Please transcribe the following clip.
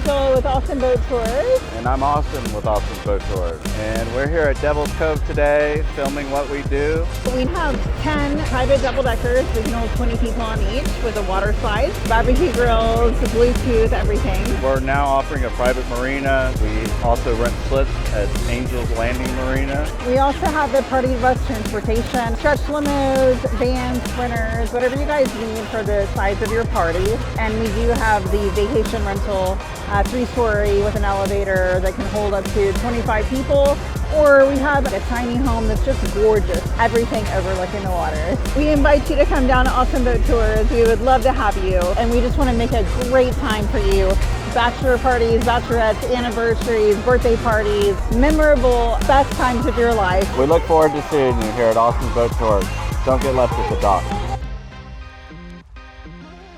Angel with Austin Boat Tours. And I'm Austin with Austin Boat Tours. And we're here at Devil's Cove today, filming what we do. We have 10 private double-deckers. We can hold 20 people on each with a water slide, barbecue grills, Bluetooth, everything. We're now offering a private marina. We also rent slips at Angel's Landing Marina. We also have the party bus transportation, stretch limos, vans, sprinters, whatever you guys need for the size of your party. And we do have the vacation rental, 3-story with an elevator that can hold up to 25 people. Or we have a tiny home that's just gorgeous, everything overlooking the water. We invite you to come down to Austin Boat Tours. We would love to have you, and we just want to make a great time for you. Bachelor parties, bachelorettes, anniversaries, birthday parties, memorable, best times of your life. We look forward to seeing you here at Austin Boat Tours. Don't get left at the dock.